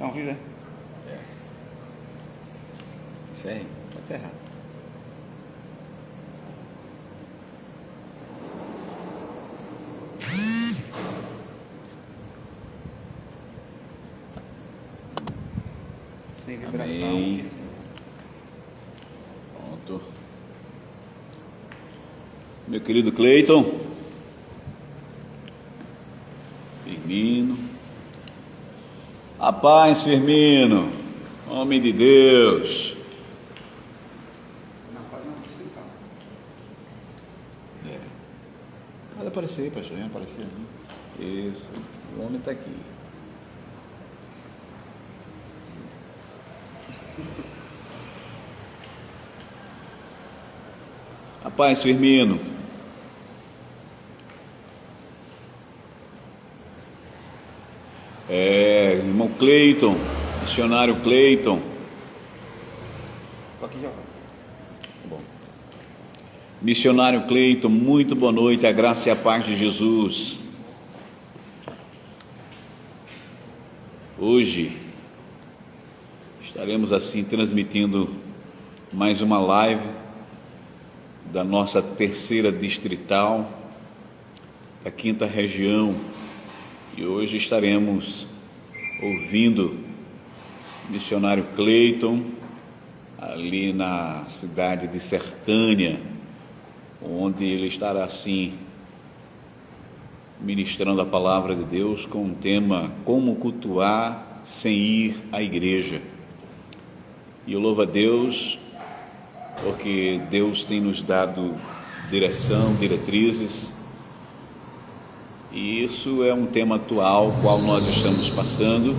Tá ao vivo, é? Encerre, pode encerrar. Sem vibração. Amém. Pronto. Meu querido Cleiton, Firmino, a paz, Firmino, homem de Deus. Não, pode não, explicar. Pode aparecer, pastor, vem aparecer. Isso, o homem está aqui. A paz, Firmino. Irmão Cleiton, missionário Cleiton. Tô aqui já. Tá bom. Missionário Cleiton, muito boa noite, a graça e a paz de Jesus. Hoje estaremos assim transmitindo mais uma live da nossa terceira distrital, da quinta região, e hoje estaremos ouvindo o missionário Cleiton ali na cidade de Sertânia, onde ele estará assim ministrando a palavra de Deus com o tema Como cultuar sem ir à igreja. E eu louvo a Deus porque Deus tem nos dado direção, diretrizes, e isso é um tema atual qual nós estamos passando,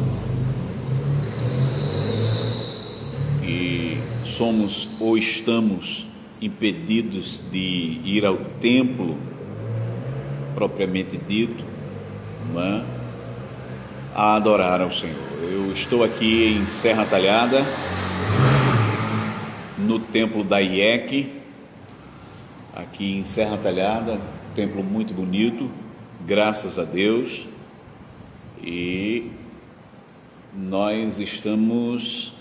e somos ou estamos impedidos de ir ao templo propriamente dito, né, a adorar ao Senhor. Eu estou aqui em Serra Talhada, no templo da IEC, aqui em Serra Talhada, templo muito bonito, graças a Deus, e nós estamos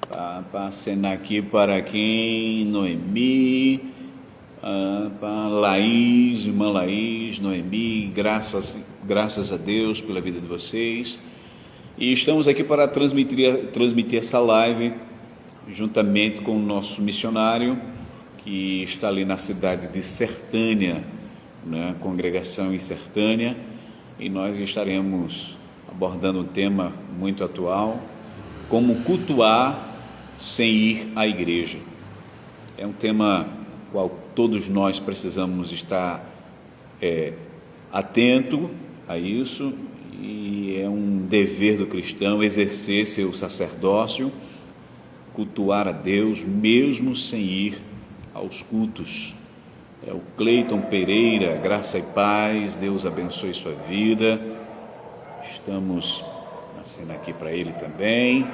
para acenar aqui para quem? Noemi, para Laís, irmã Laís, Noemi, graças a Deus pela vida de vocês, e estamos aqui para transmitir essa live juntamente com o nosso missionário que está ali na cidade de Sertânia, né, congregação em Sertânia, e nós estaremos abordando um tema muito atual, como cultuar sem ir à igreja. É um tema qual todos nós precisamos estar atento a isso, e é um dever do cristão exercer seu sacerdócio, cultuar a Deus mesmo sem ir aos cultos. É o Cleiton Pereira, graça e paz, Deus abençoe sua vida. Estamos assinando aqui para ele também,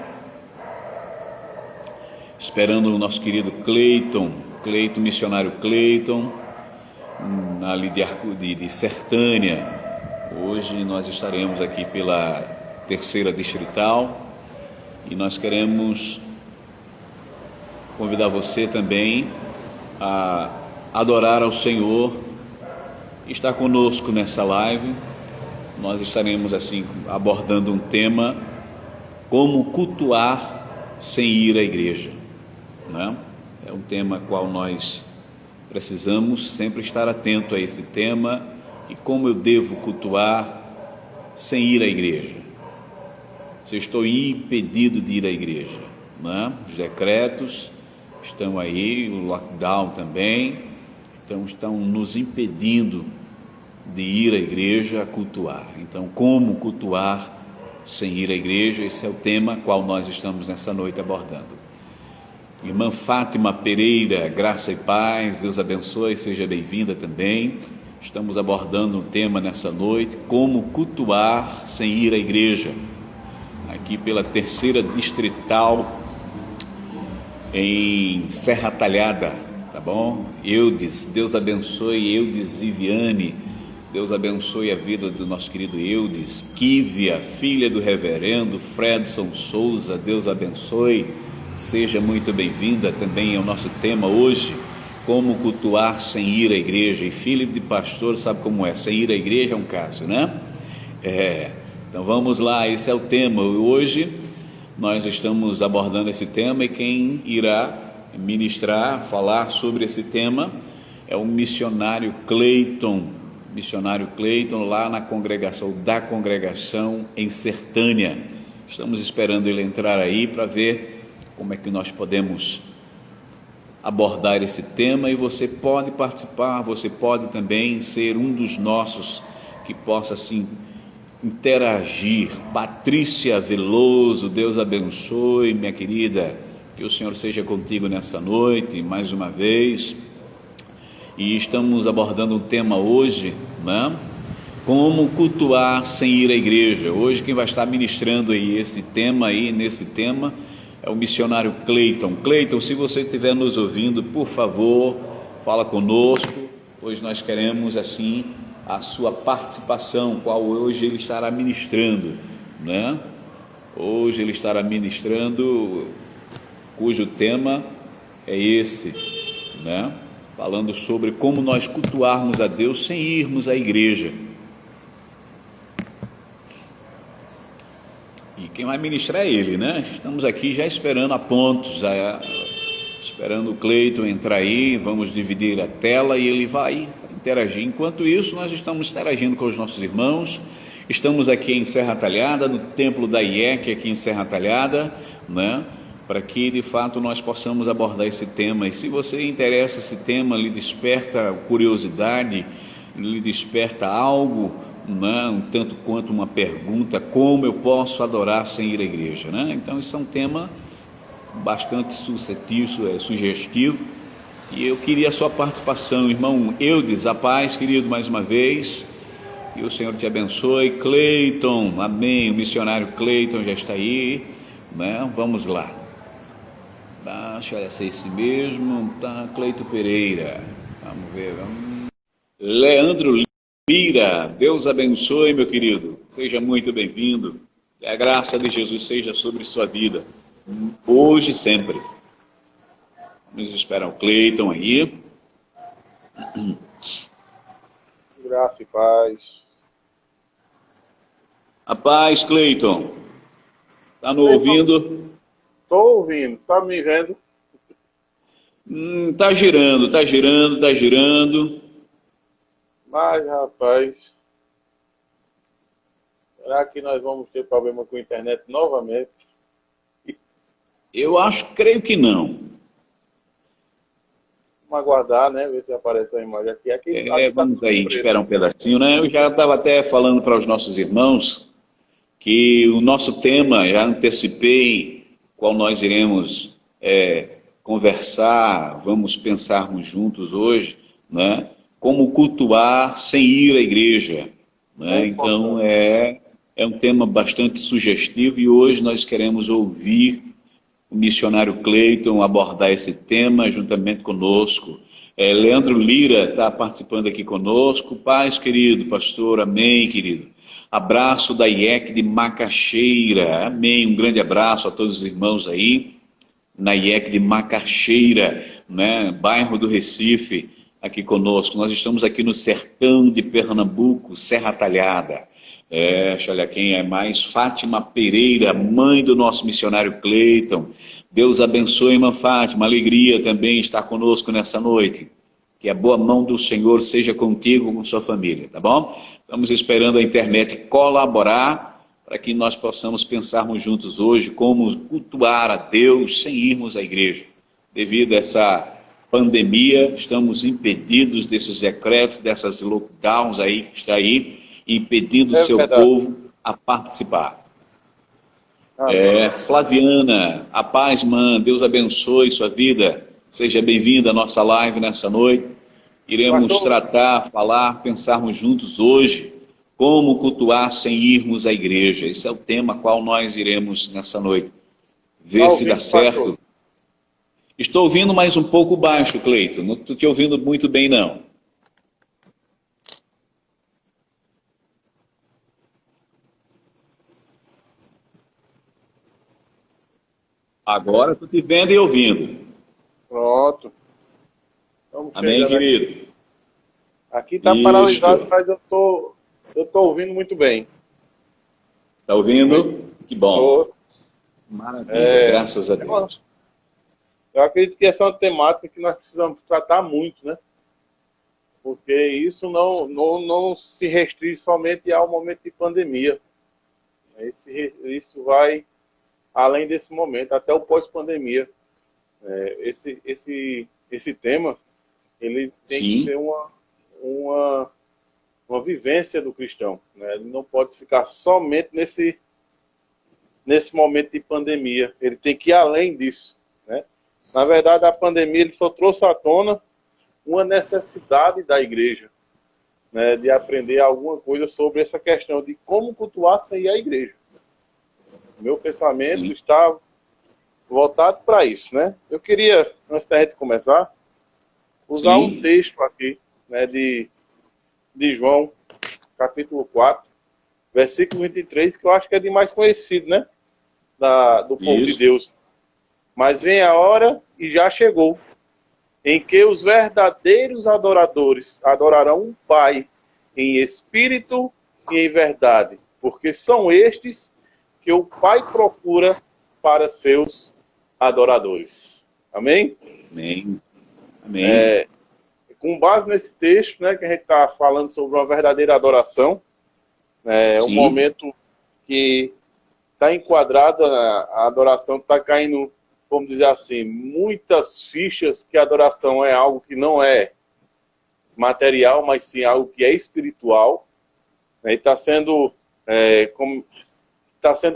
esperando o nosso querido Cleiton, missionário Cleiton, ali de Sertânia. Hoje nós estaremos aqui pela terceira distrital, e nós queremos convidar você também a adorar ao Senhor, estar conosco nessa live. Nós estaremos assim abordando um tema, como cultuar sem ir à igreja, né? É um tema qual nós precisamos sempre estar atento a esse tema, e como eu devo cultuar sem ir à igreja. Se eu estou impedido de ir à igreja, né? Os decretos estão aí, o lockdown também, então estão nos impedindo de ir à igreja a cultuar. Então, como cultuar sem ir à igreja? Esse é o tema qual nós estamos nessa noite abordando. Irmã Fátima Pereira, graça e paz, Deus abençoe, seja bem-vinda também. Estamos abordando um tema nessa noite, como cultuar sem ir à igreja, aqui pela terceira distrital em Serra Talhada, tá bom? Eudes, Deus abençoe Eudes Viviane, Deus abençoe a vida do nosso querido Eudes, Kívia, filha do reverendo Fredson Souza. Deus abençoe, seja muito bem-vinda também ao nosso tema hoje, como cultuar sem ir à igreja. E filho de pastor sabe como é, sem ir à igreja é um caso, né? Então vamos lá, esse é o tema. Hoje nós estamos abordando esse tema e quem irá ministrar, falar sobre esse tema é o missionário Cleiton, lá na congregação em Sertânia. Estamos esperando ele entrar aí para ver como é que nós podemos abordar esse tema, e você pode participar, você pode também ser um dos nossos que possa assim interagir. Patrícia Veloso, Deus abençoe, minha querida, que o Senhor seja contigo nessa noite, mais uma vez. E estamos abordando um tema hoje, né? Como cultuar sem ir à igreja. Hoje quem vai estar ministrando aí nesse tema, é o missionário Cleiton. Cleiton, se você estiver nos ouvindo, por favor, fala conosco. Hoje nós queremos assim a sua participação, qual hoje ele estará ministrando, né? Hoje ele estará ministrando, cujo tema é esse, né? Falando sobre como nós cultuarmos a Deus sem irmos à igreja. E quem vai ministrar é ele, né? Estamos aqui já esperando a pontos, esperando o Cleiton entrar aí. Vamos dividir a tela e ele vai interagir. Enquanto isso, nós estamos interagindo com os nossos irmãos. Estamos aqui em Serra Talhada, no templo da IEC, aqui em Serra Talhada, né? Para que de fato nós possamos abordar esse tema. E se você interessa esse tema, lhe desperta curiosidade, lhe desperta algo, né? Um tanto quanto uma pergunta: como eu posso adorar sem ir à igreja, né? Então isso é um tema bastante sugestivo, e eu queria a sua participação, irmão Eudes. A paz, querido, mais uma vez, e o Senhor te abençoe. Cleiton, amém, o missionário Cleiton já está aí, né? Vamos lá. Deixa eu olhar se é esse mesmo. Cleito Pereira. Vamos ver. Leandro Lira. Deus abençoe, meu querido. Seja muito bem-vindo. Que a graça de Jesus seja sobre sua vida, hoje e sempre. Vamos esperar o Cleiton aí. Graça e paz. A paz, Cleiton. Está nos ouvindo? Estou ouvindo, está me vendo? Tá girando. Mas, rapaz, será que nós vamos ter problema com a internet novamente? Creio que não. Vamos aguardar, né? Ver se aparece a imagem aqui. Aqui Vamos tá aí, esperar um pedacinho, né? Eu já estava até falando para os nossos irmãos que o nosso tema, já antecipei, qual nós iremos conversar, vamos pensarmos juntos hoje, né? Como cultuar sem ir à igreja, né? Então é um tema bastante sugestivo, e hoje nós queremos ouvir o missionário Cleiton abordar esse tema juntamente conosco. Leandro Lira está participando aqui conosco. Paz, querido pastor, amém, querido. Abraço da IEC de Macaxeira, amém, um grande abraço a todos os irmãos aí, na IEC de Macaxeira, né, bairro do Recife, aqui conosco. Nós estamos aqui no sertão de Pernambuco, Serra Talhada. Deixa eu olhar quem é mais. Fátima Pereira, mãe do nosso missionário Cleiton. Deus abençoe, irmã Fátima, alegria também estar conosco nessa noite. Que a boa mão do Senhor seja contigo, com sua família, tá bom? Estamos esperando a internet colaborar para que nós possamos pensarmos juntos hoje como cultuar a Deus sem irmos à igreja. Devido a essa pandemia, estamos impedidos desses decretos, dessas lockdowns aí, que está aí, impedindo o seu povo a participar. Flaviana, a paz, irmã, Deus abençoe sua vida. Seja bem-vinda à nossa live nessa noite. Iremos tratar, falar, pensarmos juntos hoje como cultuar sem irmos à igreja. Esse é o tema qual nós iremos nessa noite. Ver se dá certo. Estou ouvindo mais um pouco baixo, Cleiton. Não estou te ouvindo muito bem, não. Agora estou te vendo e ouvindo. Pronto. Vamos Amém, chegando aqui. querido? Aqui está Isto. paralisado, mas eu tô ouvindo muito bem. Está ouvindo? Que bom. Tô. Maravilha, graças a Deus. Eu acredito que essa é uma temática que nós precisamos tratar muito, né? Porque isso não se restringe somente ao momento de pandemia. Isso vai além desse momento, até o pós-pandemia. Esse tema, ele tem que ser uma vivência do cristão, né? Ele não pode ficar somente nesse momento de pandemia. Ele tem que ir além disso, né? Na verdade, a pandemia ele só trouxe à tona uma necessidade da igreja, né, de aprender alguma coisa sobre essa questão de como cultuar sem ir à igreja. O meu pensamento está voltado para isso, né? Eu queria, antes da gente começar, usar um texto aqui, né, de João, capítulo 4, versículo 23, que eu acho que é de mais conhecido, né? Do povo de Deus. Mas vem a hora, e já chegou, em que os verdadeiros adoradores adorarão o Pai em espírito e em verdade, porque são estes que o Pai procura para seus adoradores. Amém? Amém. Amém. Com base nesse texto, né, que a gente está falando sobre uma verdadeira adoração, um momento que está enquadrada a adoração, está caindo, vamos dizer assim, muitas fichas que a adoração é algo que não é material, mas sim algo que é espiritual. E está sendo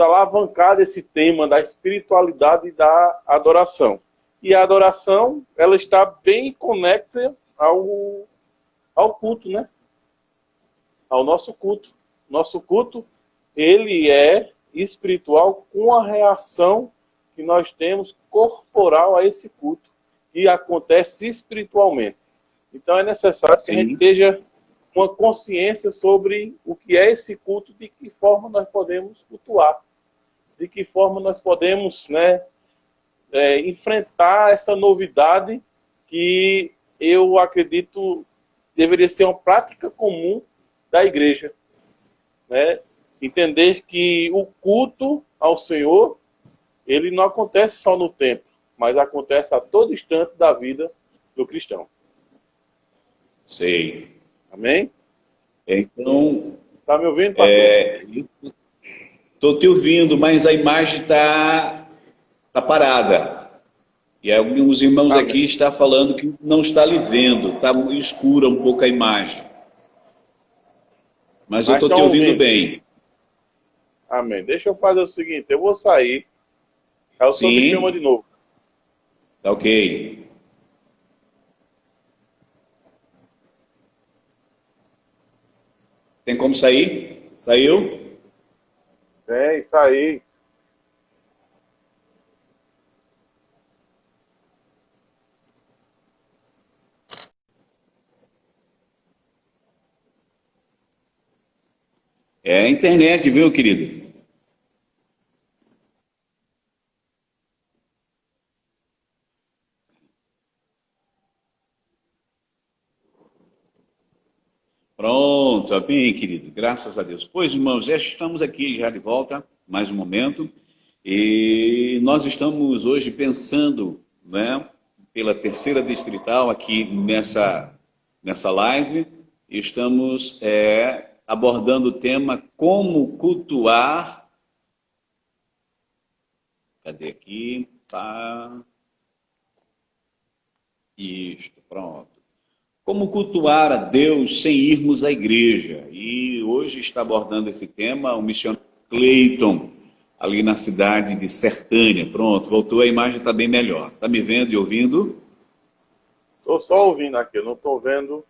alavancado esse tema da espiritualidade e da adoração. E a adoração, ela está bem conexa ao culto, né? Ao nosso culto. Nosso culto, ele é espiritual com a reação que nós temos corporal a esse culto, e acontece espiritualmente. Então é necessário que a gente esteja uma consciência sobre o que é esse culto, de que forma nós podemos cultuar, de que forma nós podemos, né, enfrentar essa novidade que eu acredito deveria ser uma prática comum da igreja, né? Entender que o culto ao Senhor, ele não acontece só no templo, mas acontece a todo instante da vida do cristão. Sei. Amém? Então... Está me ouvindo, pastor? Estou te ouvindo, mas a imagem está parada. E alguns irmãos aqui estão falando que não está lhe vendo, está escura um pouco a imagem. Mas eu estou te ouvindo bem. Amém. Deixa eu fazer o seguinte, eu vou sair, aí o senhor me chama de novo. Tá ok. Tem como sair? Saiu? Tem, saí. É a internet, viu, querido? Pronto, bem, querido, graças a Deus. Pois, irmãos, já estamos aqui já de volta, mais um momento, e nós estamos hoje pensando, né, pela terceira distrital aqui nessa live, estamos abordando o tema como cultuar. Cadê aqui? Tá. Isto, pronto. Como cultuar a Deus sem irmos à igreja? E hoje está abordando esse tema o missionário Cleiton, ali na cidade de Sertânia. Pronto, voltou, a imagem está bem melhor. Está me vendo e ouvindo? Estou só ouvindo aqui, eu não estou vendo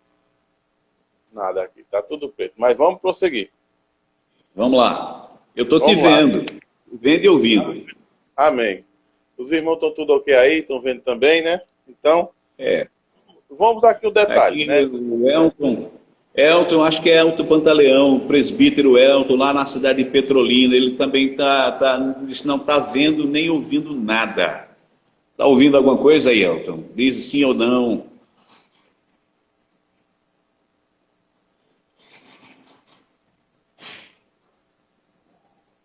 nada aqui. Está tudo preto, mas vamos prosseguir. Vamos lá. Eu estou te vendo e ouvindo. Amém. Os irmãos estão tudo ok aí? Estão vendo também, né? Então... Vamos aqui o detalhe, aqui, né? O Elton Elton, acho que é Elton Pantaleão, o presbítero Elton, lá na cidade de Petrolina. Ele também não está vendo nem ouvindo nada. Está ouvindo alguma coisa aí, Elton? Diz sim ou não.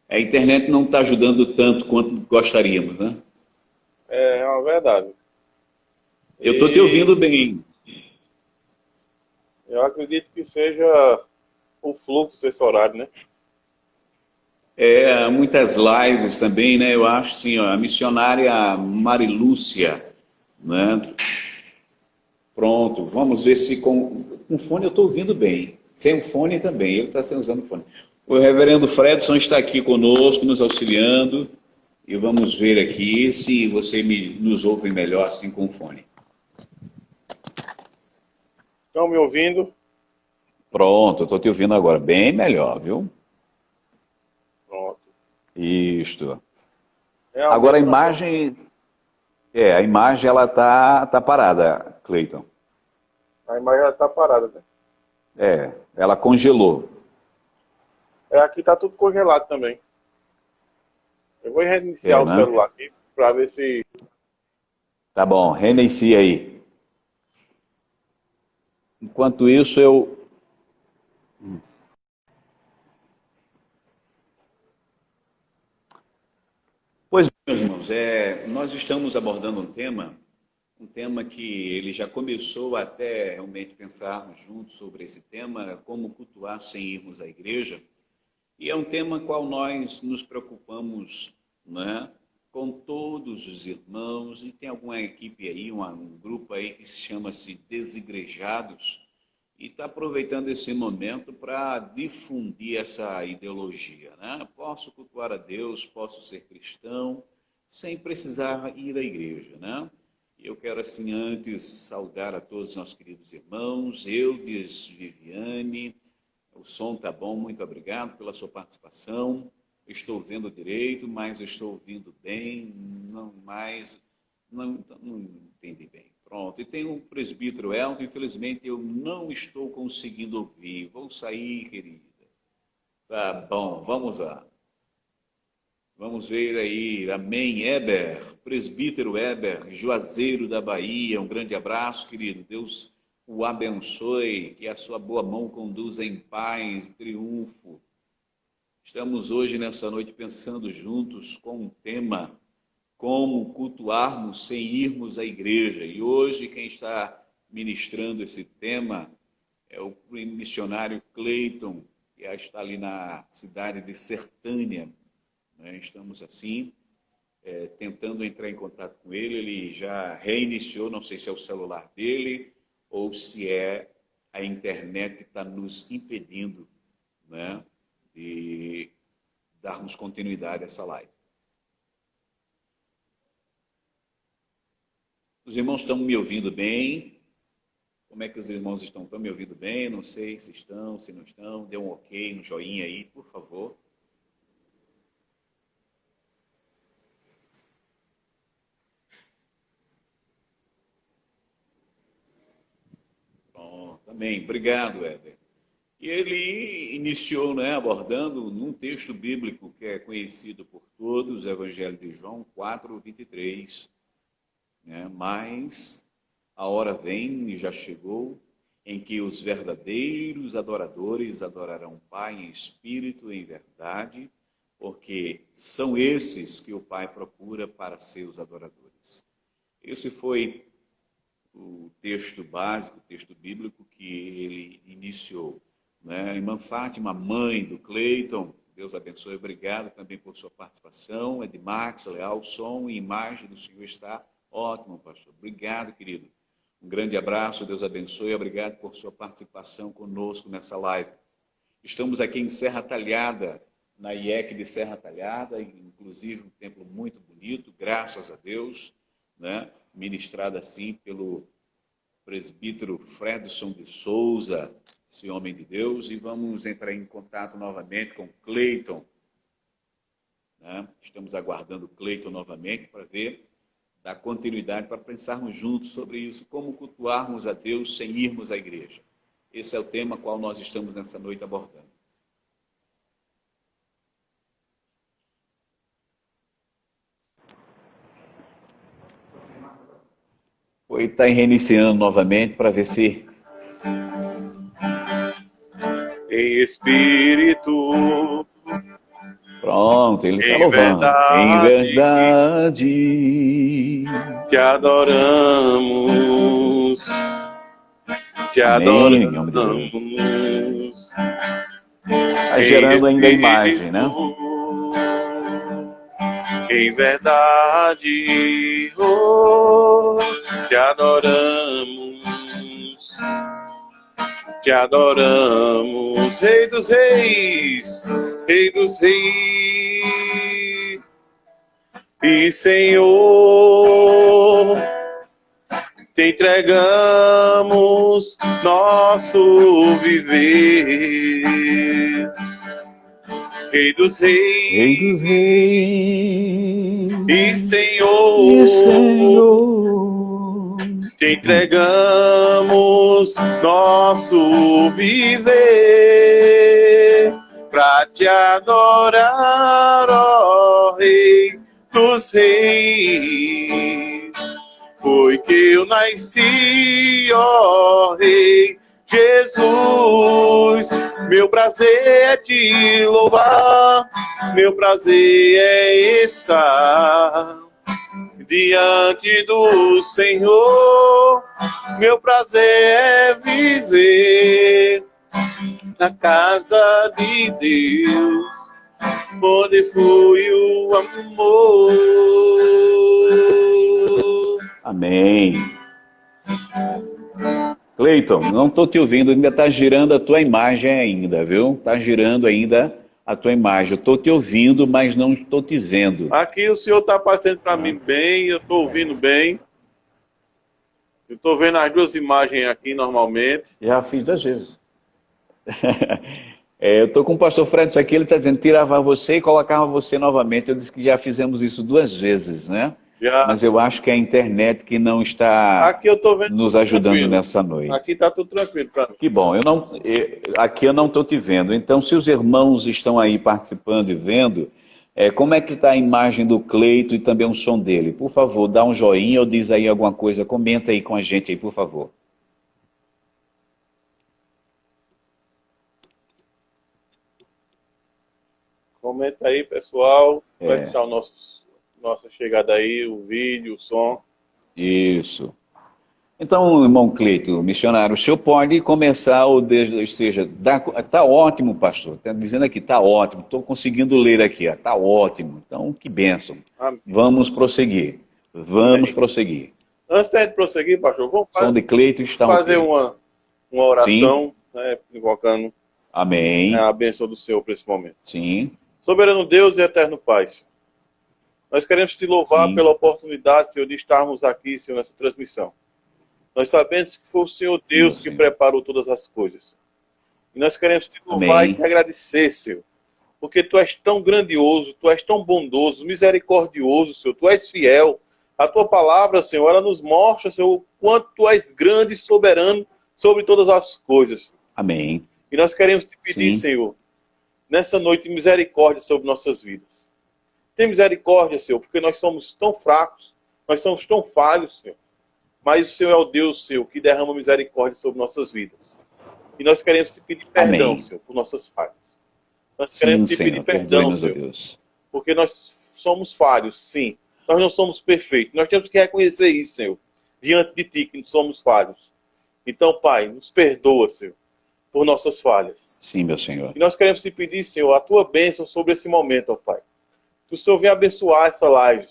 A internet não está ajudando tanto quanto gostaríamos, né? É uma verdade. Eu estou te ouvindo bem. Eu acredito que seja o fluxo desse horário, né? Muitas lives também, né? Eu acho, sim, ó, a missionária Marilúcia, né? Pronto, vamos ver se com fone eu estou ouvindo bem. Sem o fone também, ele está sem usando fone. O reverendo Fredson está aqui conosco, nos auxiliando, e vamos ver aqui se você nos ouve melhor assim com o fone. Estão me ouvindo? Pronto, eu estou te ouvindo agora, bem melhor, viu? Pronto. Isto. Realmente Agora a imagem ela tá parada, Cleiton. a imagem já está parada, né? Ela congelou. Aqui está tudo congelado também. Eu vou reiniciar o né? celular aqui para ver se... Tá bom, reinicia aí. Enquanto isso, Pois, meus irmãos, nós estamos abordando um tema que ele já começou até realmente pensarmos juntos sobre esse tema, como cultuar sem irmos à igreja, e é um tema qual nós nos preocupamos, né, com todos os irmãos, e tem alguma equipe aí, um grupo aí que se chama-se Desigrejados, e está aproveitando esse momento para difundir essa ideologia, né? Posso cultuar a Deus, posso ser cristão, sem precisar ir à igreja, né? E eu quero, assim, antes saudar a todos os nossos queridos irmãos, Eudes, Viviane, o som está bom, muito obrigado pela sua participação. Estou vendo direito, mas estou ouvindo bem, não entendi bem. Pronto, e tem um presbítero Elton, infelizmente eu não estou conseguindo ouvir. Vou sair, querida. Tá bom, vamos lá. Vamos ver aí, amém, Eber, presbítero Eber, Juazeiro da Bahia, um grande abraço, querido. Deus o abençoe, que a sua boa mão conduza em paz, triunfo. Estamos hoje, nessa noite, pensando juntos com um tema, como cultuarmos sem irmos à igreja. E hoje quem está ministrando esse tema é o missionário Cleiton, que está ali na cidade de Sertânia. Estamos assim, tentando entrar em contato com ele. Ele já reiniciou, não sei se é o celular dele ou se é a internet que está nos impedindo, né, de darmos continuidade a essa live. Os irmãos estão me ouvindo bem? Como é que os irmãos estão? Estão me ouvindo bem? Não sei se estão, se não estão. Dê um ok, um joinha aí, por favor. Bom, também. Obrigado, Éder. E ele iniciou, né, abordando num texto bíblico que é conhecido por todos, o Evangelho de João 4:23. Mas a hora vem e já chegou em que os verdadeiros adoradores adorarão o Pai em espírito e em verdade, porque são esses que o Pai procura para seus adoradores. Esse foi o texto básico, o texto bíblico que ele iniciou. A irmã Fátima, mãe do Cleiton, Deus abençoe, obrigado também por sua participação. Edmax, leal, som e imagem do Senhor está ótimo, pastor. Obrigado, querido. Um grande abraço, Deus abençoe, obrigado por sua participação conosco nessa live. Estamos aqui em Serra Talhada, na IEC de Serra Talhada, inclusive um templo muito bonito, graças a Deus, né? Ministrado assim pelo presbítero Fredson de Souza, esse homem de Deus, e vamos entrar em contato novamente com Cleiton. Estamos aguardando o Cleiton novamente para ver, dar continuidade, para pensarmos juntos sobre isso, como cultuarmos a Deus sem irmos à igreja. Esse é o tema qual nós estamos nessa noite abordando. Oi, está reiniciando novamente para ver se... Em espírito. Pronto, ele está louvando. Em verdade, te adoramos. Te amém, adoramos. Está gerando ainda a imagem, né? Em verdade, oh, te adoramos. Te adoramos, Rei dos Reis, Rei dos Reis e Senhor, te entregamos nosso viver. Rei dos Reis, Rei dos Reis e Senhor, te entregamos nosso viver para te adorar, ó Rei dos Reis. Foi que eu nasci, ó Rei Jesus. Meu prazer é te louvar, meu prazer é estar diante do Senhor. Meu prazer é viver na casa de Deus, onde flui o amor. Amém. Cleiton, não estou te ouvindo, ainda está girando a tua imagem ainda, viu? Está girando ainda a tua imagem. Eu estou te ouvindo, mas não estou te vendo. Aqui o senhor está aparecendo para mim bem, eu estou ouvindo bem. Eu estou vendo as duas imagens aqui normalmente. Já fiz 2 vezes. Eu estou com o pastor Fred aqui, ele está dizendo, tirava você e colocava você novamente. Eu disse que já fizemos isso 2 vezes, né? Já. Mas eu acho que é a internet que não está aqui eu tô vendo nos ajudando tranquilo. Nessa noite. Aqui está tudo tranquilo para mim. Que bom, aqui eu não estou te vendo. Então, se os irmãos estão aí participando e vendo, como é que está a imagem do Cleito e também o som dele? Por favor, dá um joinha ou diz aí alguma coisa, comenta aí com a gente aí, por favor. Comenta aí, pessoal. Como é que está nossa chegada aí, o vídeo, o som. Isso. Então, irmão Cleito, missionário, o senhor pode começar, ou seja, está ótimo, pastor, está dizendo aqui, está ótimo, estou conseguindo ler aqui, está ótimo, então que bênção. Amém. Vamos prosseguir, prosseguir. Antes de prosseguir, pastor, vamos som de Cleito está fazer uma oração, né, invocando Amém. A bênção do Senhor para esse momento. Sim. Soberano Deus e eterno Pai, Senhor, nós queremos te louvar pela oportunidade, Senhor, de estarmos aqui, Senhor, nessa transmissão. Nós sabemos que foi o Senhor Deus que preparou todas as coisas. E nós queremos te louvar e te agradecer, Senhor. Porque Tu és tão grandioso, Tu és tão bondoso, misericordioso, Senhor. Tu és fiel. A Tua palavra, Senhor, ela nos mostra, Senhor, o quanto Tu és grande e soberano sobre todas as coisas. Amém. E nós queremos te pedir, Senhor, nessa noite, misericórdia sobre nossas vidas. Tem misericórdia, Senhor, porque nós somos tão fracos, nós somos tão falhos, Senhor. Mas o Senhor é o Deus, Senhor, que derrama misericórdia sobre nossas vidas. E nós queremos te pedir perdão, Senhor, por nossas falhas. Nós queremos te pedir perdão, Senhor, porque nós somos falhos, sim. Nós não somos perfeitos. Nós temos que reconhecer isso, Senhor, diante de Ti, que somos falhos. Então, Pai, nos perdoa, Senhor, por nossas falhas. Sim, meu Senhor. E nós queremos te pedir, Senhor, a Tua bênção sobre esse momento, ó Pai. Que o Senhor venha abençoar essa live.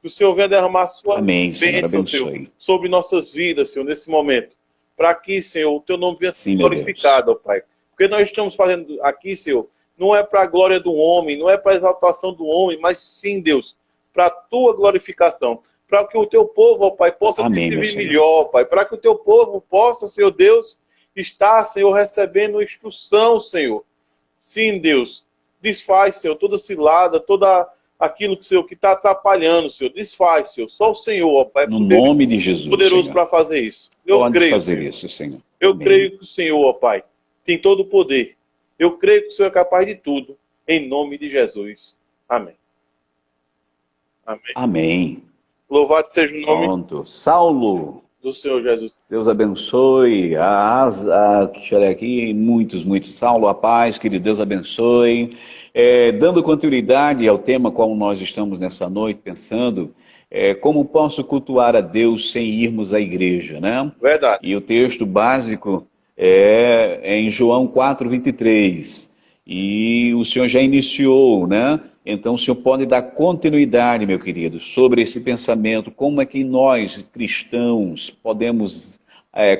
Que o Senhor venha derramar a sua bênção, Senhor, sobre nossas vidas, Senhor, nesse momento. Para que, Senhor, o Teu nome venha ser glorificado, ó Pai. Porque nós estamos fazendo aqui, Senhor, não é para a glória do homem, não é para a exaltação do homem, mas sim, Deus, para a Tua glorificação. Para que o Teu povo, ó Pai, possa te servir melhor, ó Pai. Para que o Teu povo possa, Senhor Deus, estar, Senhor, recebendo instrução, Senhor. Sim, Deus. Desfaz, Senhor, toda cilada, toda aquilo que, Senhor, que está atrapalhando, Senhor. Desfaz, Senhor. Só o Senhor, ó Pai, No nome de Jesus, poderoso Senhor. para fazer isso. Eu Pode creio, fazer Senhor. isso, Senhor. Eu Amém. creio que o Senhor, ó Pai, tem todo o poder. Eu creio que o Senhor é capaz de tudo. Em nome de Jesus. Amém. Amém. Amém. Louvado seja o nome Pronto. Saulo, do Senhor Jesus. Deus abençoe. Deixa eu olhar aqui, muitos. Saulo, a paz, querido, Deus abençoe. Dando continuidade ao tema qual nós estamos nessa noite pensando, como posso cultuar a Deus sem irmos à igreja, né? Verdade. E o texto básico é em João 4:23. E o Senhor já iniciou, né? Então o Senhor pode dar continuidade, meu querido, sobre esse pensamento, como é que nós, cristãos, podemos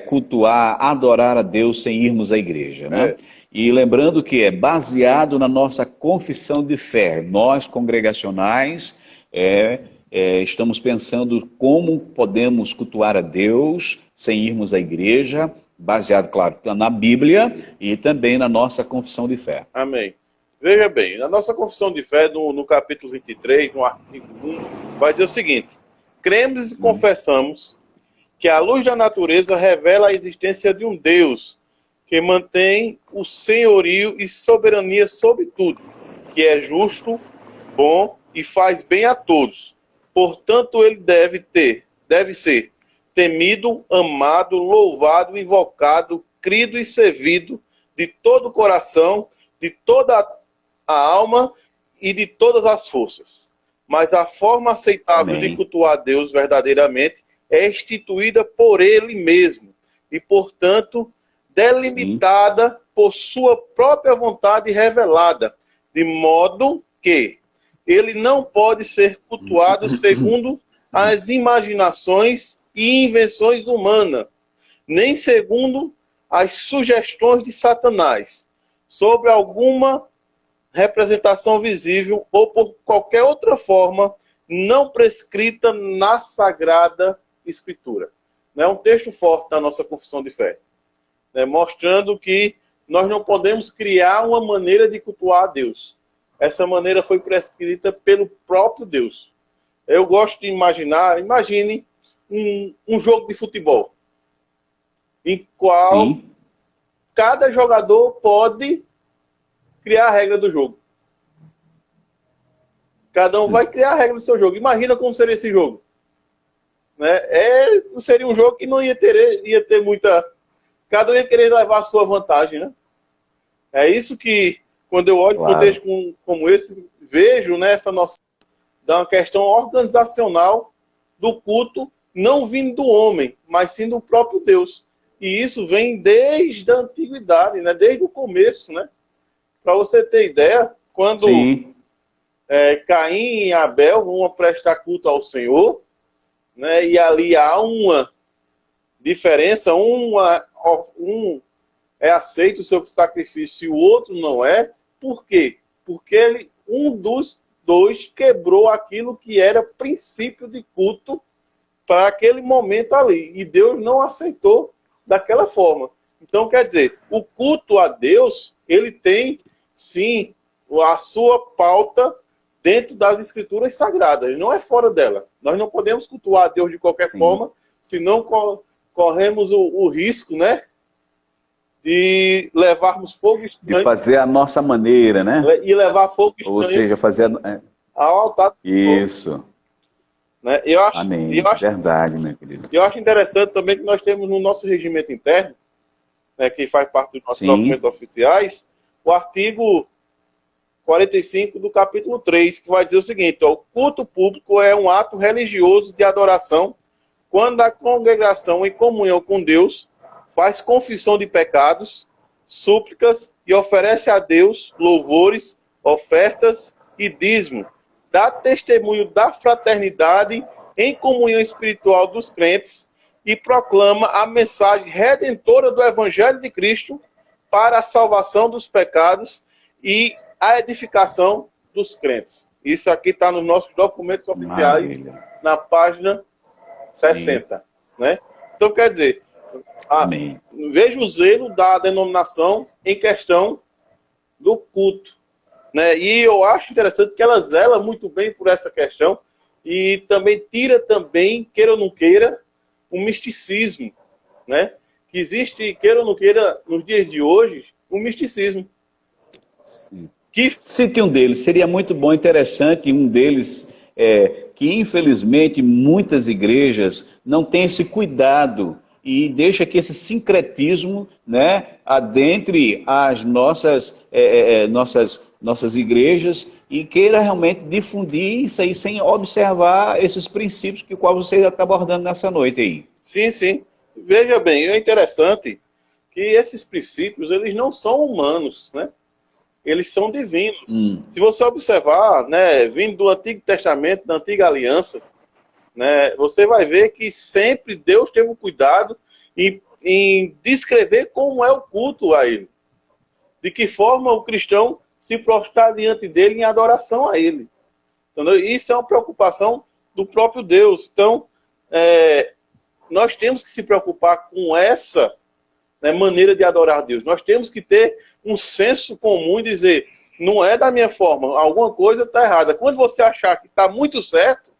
cultuar, adorar a Deus sem irmos à igreja, né? E lembrando que é baseado na nossa confissão de fé. Nós, congregacionais, estamos pensando como podemos cultuar a Deus sem irmos à igreja, baseado, claro, na Bíblia e também na nossa confissão de fé. Amém. Veja bem, na nossa confissão de fé, no capítulo 23, no artigo 1, vai dizer o seguinte: cremos e confessamos que a luz da natureza revela a existência de um Deus que mantém o senhorio e soberania sobre tudo, que é justo, bom e faz bem a todos. Portanto, ele deve ser temido, amado, louvado, invocado, crido e servido de todo o coração, de toda a alma e de todas as forças. Mas a forma aceitável de cultuar a Deus verdadeiramente é instituída por Ele mesmo e, portanto, delimitada por sua própria vontade revelada, de modo que Ele não pode ser cultuado segundo as imaginações e invenções humanas, nem segundo as sugestões de Satanás, sobre alguma representação visível ou por qualquer outra forma não prescrita na Sagrada Escritura. É um texto forte da nossa confissão de fé, né, mostrando que nós não podemos criar uma maneira de cultuar a Deus. Essa maneira foi prescrita pelo próprio Deus. Eu gosto de imagine um jogo de futebol, em qual cada jogador pode criar a regra do jogo. Cada um vai criar a regra do seu jogo. Imagina como seria esse jogo. Né? Seria um jogo que não ia ter muita... Cada um ia querer levar a sua vantagem. Né? É isso que, quando eu olho para um texto como esse, vejo, né, essa noção da uma questão organizacional do culto, não vindo do homem, mas sim do próprio Deus. E isso vem desde a antiguidade, né? Desde o começo, né? Para você ter ideia, quando Caim e Abel vão prestar culto ao Senhor, né? E ali há uma diferença, um é aceito o seu sacrifício e o outro não é. Por quê? Porque um dos dois quebrou aquilo que era princípio de culto para aquele momento ali. E Deus não aceitou daquela forma. Então, quer dizer, o culto a Deus, ele tem, sim, a sua pauta dentro das Escrituras Sagradas. Não é fora dela. Nós não podemos cultuar a Deus de qualquer forma, senão corremos o risco, né, de levarmos fogo estranho. De fazer a nossa maneira, né? E levar fogo estranho. Ou seja, fazer... ao altar. Isso. Né? Eu acho, Amém. Eu acho, verdade, meu querido. Eu acho interessante também que nós temos no nosso regimento interno, né, que faz parte dos nossos documentos oficiais, o artigo 45 do capítulo 3, que vai dizer o seguinte: ó, o culto público é um ato religioso de adoração quando a congregação em comunhão com Deus faz confissão de pecados, súplicas e oferece a Deus louvores, ofertas e dízimo, dá testemunho da fraternidade em comunhão espiritual dos crentes e proclama a mensagem redentora do Evangelho de Cristo para a salvação dos pecados e a edificação dos crentes. Isso aqui está nos nossos documentos oficiais, na página 60. Né? Então, quer dizer, veja o zelo da denominação em questão do culto. né? E eu acho interessante que ela zela muito bem por essa questão e também tira também, queira ou não queira, um misticismo, né? Que existe, queira ou não queira, nos dias de hoje, um misticismo. Sim. Cite um deles, seria muito bom, interessante, um deles que infelizmente muitas igrejas não têm esse cuidado e deixa que esse sincretismo, né, adentre as nossas igrejas e queira realmente difundir isso aí sem observar esses princípios que qual você já está abordando nessa noite aí. Sim, sim. Veja bem, é interessante que esses princípios, eles não são humanos, né? Eles são divinos. Se você observar, né, vindo do Antigo Testamento, da Antiga Aliança, né, você vai ver que sempre Deus teve o cuidado em descrever como é o culto a Ele. De que forma o cristão se prostrar diante dele em adoração a Ele. Entendeu? Isso é uma preocupação do próprio Deus. Então, nós temos que se preocupar com essa, né, maneira de adorar a Deus. Nós temos que ter um senso comum e dizer, não é da minha forma, alguma coisa está errada. Quando você achar que está muito certo,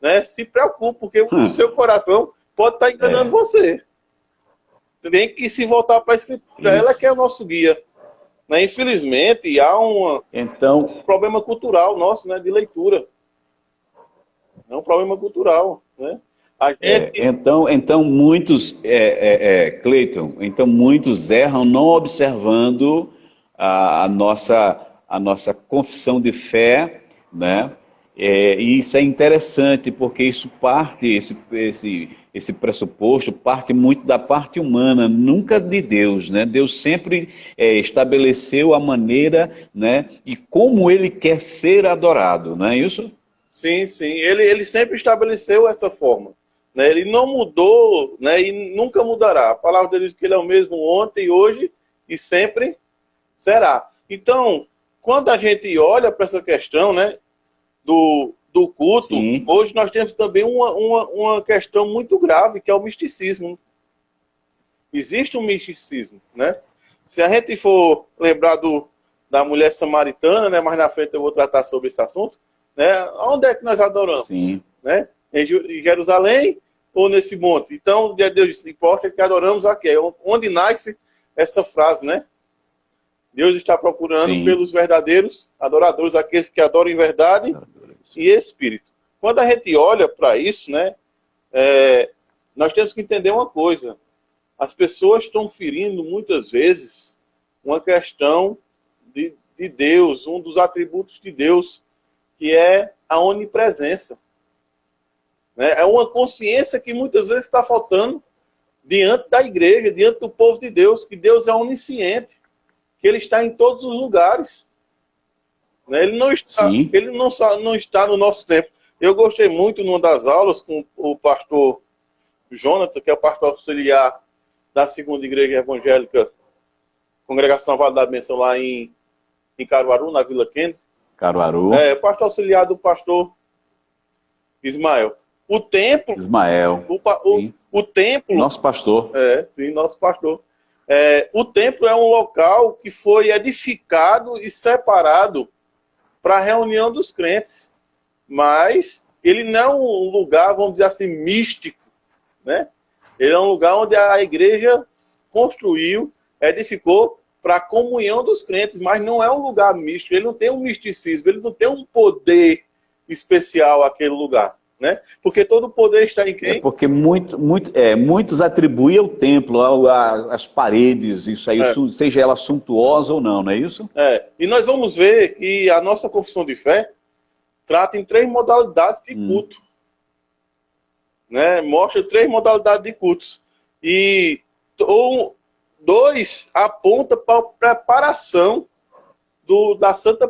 né, se preocupe, porque o seu coração pode estar enganando você. Tem que se voltar para a Escritura, ela que é o nosso guia. Né? Infelizmente, há um problema cultural nosso, né, de leitura. É um problema cultural, né? Então muitos, Cleiton, então muitos erram não observando a nossa confissão de fé, né? E isso é interessante, porque isso parte, esse pressuposto parte muito da parte humana, nunca de Deus, né? Deus sempre estabeleceu a maneira, né, e como Ele quer ser adorado, não é isso? Sim, sim. Ele sempre estabeleceu essa forma. Né? Ele não mudou, né, e nunca mudará. A palavra dele diz que ele é o mesmo ontem, hoje e sempre será. Então, quando a gente olha para essa questão, né, do culto, sim, hoje nós temos também uma questão muito grave, que é o misticismo. Existe um misticismo, né? Se a gente for lembrar da mulher samaritana, né, mais na frente eu vou tratar sobre esse assunto, né? Onde é que nós adoramos? Sim. Né? Em Jerusalém ou nesse monte? Então, Deus importa que adoramos aqui. Onde nasce essa frase, né? Deus está procurando, sim, pelos verdadeiros adoradores, aqueles que adoram em verdade e espírito. Quando a gente olha para isso, né, nós temos que entender uma coisa. As pessoas estão ferindo, muitas vezes, uma questão de Deus, um dos atributos de Deus, que é a onipresença. É uma consciência que muitas vezes está faltando diante da igreja, diante do povo de Deus, que Deus é onisciente, que Ele está em todos os lugares. Ele não está no nosso tempo. Eu gostei muito, numa das aulas, com o pastor Jonathan, que é o pastor auxiliar da segunda igreja evangélica, Congregação Vale da Bênção, lá em Caruaru, na Vila Kennedy. Caruaru. Pastor auxiliar do pastor Ismael. O templo... Ismael. O templo... Nosso pastor. Sim, nosso pastor. O templo é um local que foi edificado e separado para a reunião dos crentes. Mas ele não é um lugar, vamos dizer assim, místico, né? Ele é um lugar onde a igreja construiu, edificou para a comunhão dos crentes, mas não é um lugar místico, ele não tem um misticismo, ele não tem um poder especial aquele lugar, né? Porque todo o poder está em quem? Porque muitos atribuem ao templo, às paredes, isso aí, seja ela suntuosa ou não é isso? E nós vamos ver que a nossa confissão de fé trata em 3 modalidades de culto. Né? Mostra 3 modalidades de cultos. E 2 aponta para a preparação da Santa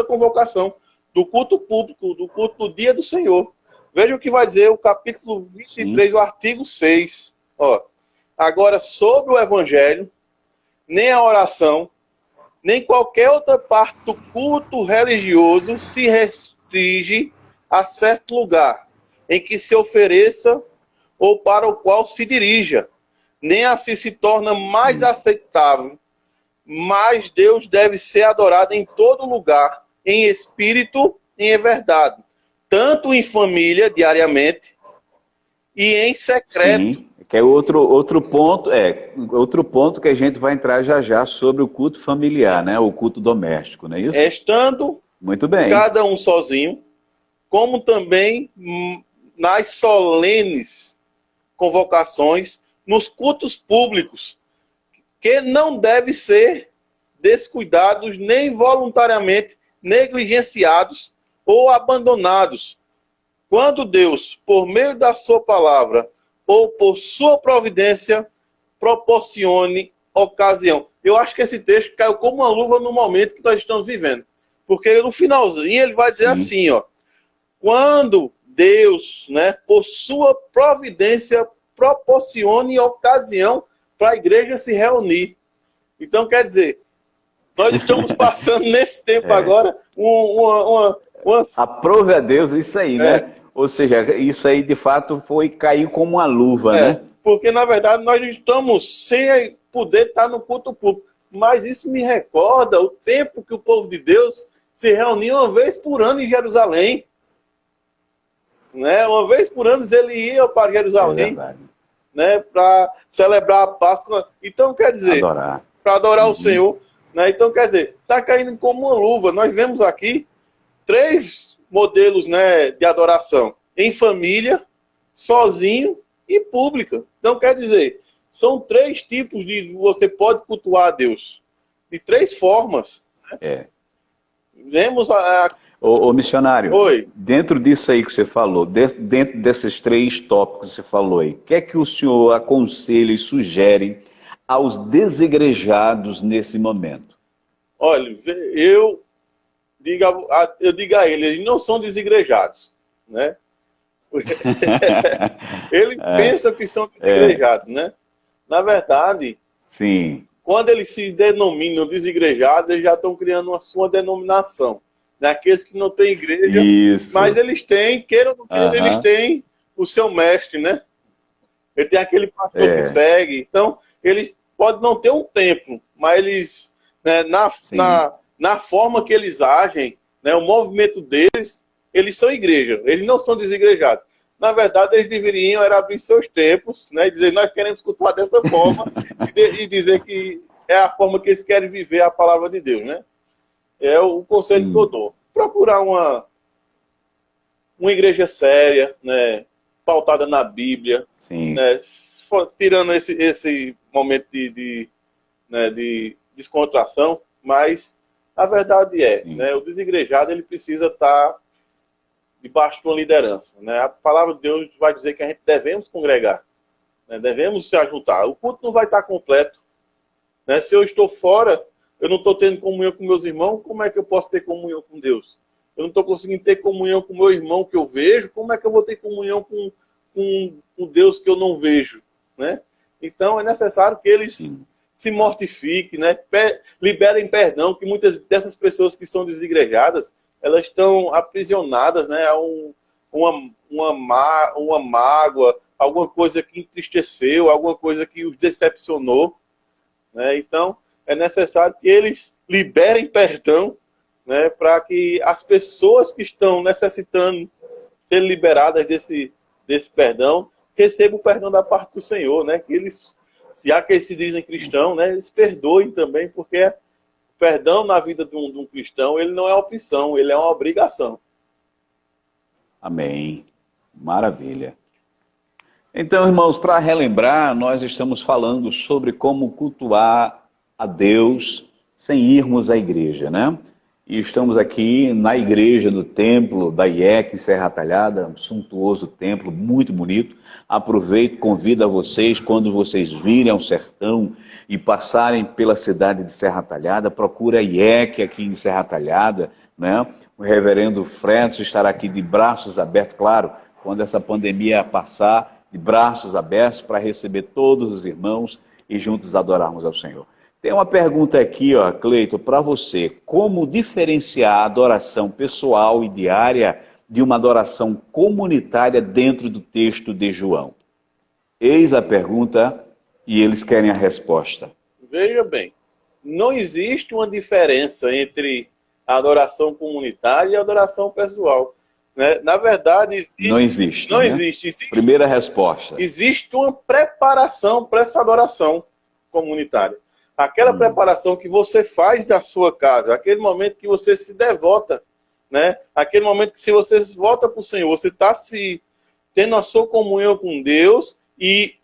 Convocação, do culto público, do culto do dia do Senhor. Veja o que vai dizer o capítulo 23, sim, o artigo 6. Agora, sobre o Evangelho, nem a oração, nem qualquer outra parte do culto religioso se restringe a certo lugar em que se ofereça ou para o qual se dirija. Nem assim se torna mais aceitável mas Deus deve ser adorado em todo lugar, em espírito e em verdade, tanto em família, diariamente, e em secreto. Sim, que é outro ponto que a gente vai entrar já já sobre o culto familiar, né? O culto doméstico, não é isso? Estando Muito bem. cada um sozinho, como também nas solenes convocações, nos cultos públicos, que não devem ser descuidados nem voluntariamente negligenciados ou abandonados. Quando Deus, por meio da sua palavra ou por sua providência, proporcione ocasião. Eu acho que esse texto caiu como uma luva no momento que nós estamos vivendo. Porque no finalzinho ele vai dizer assim, ó, quando Deus, né, por sua providência, proporcione ocasião para a igreja se reunir. Então, quer dizer, nós estamos passando nesse tempo agora uma... Aprove a Deus isso aí, né? Ou seja, isso aí de fato caiu como uma luva, né? Porque na verdade nós estamos sem poder estar no culto público. Mas isso me recorda o tempo que o povo de Deus se reunia uma vez por ano em Jerusalém. Né? Uma vez por ano ele ia para Jerusalém, né? Para celebrar a Páscoa. Então, quer dizer, para adorar o Senhor. Né? Então, quer dizer, está caindo como uma luva. Nós vemos aqui 3 modelos, né, de adoração: em família, sozinho e pública. Então, quer dizer, são 3 tipos de você pode cultuar a Deus. De 3 formas. Né? Vemos Ô missionário, Oi. Dentro disso aí que você falou, dentro desses 3 tópicos que você falou aí, o que é que o senhor aconselha e sugere aos desigrejados nesse momento? Olha, eu digo a eles não são desigrejados, né? Eles pensam que são desigrejados, né? Na verdade, sim, quando eles se denominam desigrejados, eles já estão criando a sua denominação. Né? Aqueles que não têm igreja, mas eles têm, queiram ou não queiram, eles têm o seu mestre, né? Ele tem aquele pastor que segue. Então, eles podem não ter um templo, mas eles, né, na forma que eles agem, né, o movimento deles, eles são igreja, eles não são desigrejados. Na verdade, eles deveriam era abrir seus templos, né, e dizer, nós queremos cultuar dessa forma, e dizer que é a forma que eles querem viver a palavra de Deus, né? É o conselho que eu dou. Procurar uma igreja séria, né, pautada na Bíblia, né, tirando esse momento de descontração, mas a verdade né, o desigrejado ele precisa estar debaixo de uma liderança. Né? A palavra de Deus vai dizer que a gente devemos congregar, né, devemos se ajuntar. O culto não vai estar completo. Né? Se eu estou fora, eu não estou tendo comunhão com meus irmãos, como é que eu posso ter comunhão com Deus? Eu não estou conseguindo ter comunhão com meu irmão que eu vejo, como é que eu vou ter comunhão com Deus que eu não vejo? Né? Então é necessário que eles se mortifiquem, né? Liberem perdão, que muitas dessas pessoas que são desigrejadas, elas estão aprisionadas, né, a uma mágoa, alguma coisa que entristeceu, alguma coisa que os decepcionou. Né? Então é necessário que eles liberem perdão, né, para que as pessoas que estão necessitando ser liberadas desse perdão, recebam o perdão da parte do Senhor, né, que eles, já que eles se dizem cristãos, né, eles perdoem também, porque perdão na vida de um cristão, ele não é opção, ele é uma obrigação. Amém. Maravilha. Então, irmãos, para relembrar, nós estamos falando sobre como cultuar a Deus sem irmos à igreja, né? E estamos aqui na igreja do templo da IEC, Serra Talhada, um suntuoso templo, muito bonito. Aproveito, convido a vocês, quando vocês virem ao sertão e passarem pela cidade de Serra Talhada, procura a IEC aqui em Serra Talhada, né? O reverendo Francis estará aqui de braços abertos, claro, quando essa pandemia passar, de braços abertos para receber todos os irmãos e juntos adorarmos ao Senhor. Tem uma pergunta aqui, ó, Cleito, para você. Como diferenciar a adoração pessoal e diária de uma adoração comunitária dentro do texto de João? Eis a pergunta e eles querem a resposta. Veja bem, não existe uma diferença entre a adoração comunitária e a adoração pessoal. Né? Na verdade, não existe. Não né? existe. Primeira resposta. Existe uma preparação para essa adoração comunitária. Aquela preparação que você faz da sua casa, aquele momento que você se devota, né? Aquele momento que se você volta para o Senhor, você está se tendo a sua comunhão com Deus e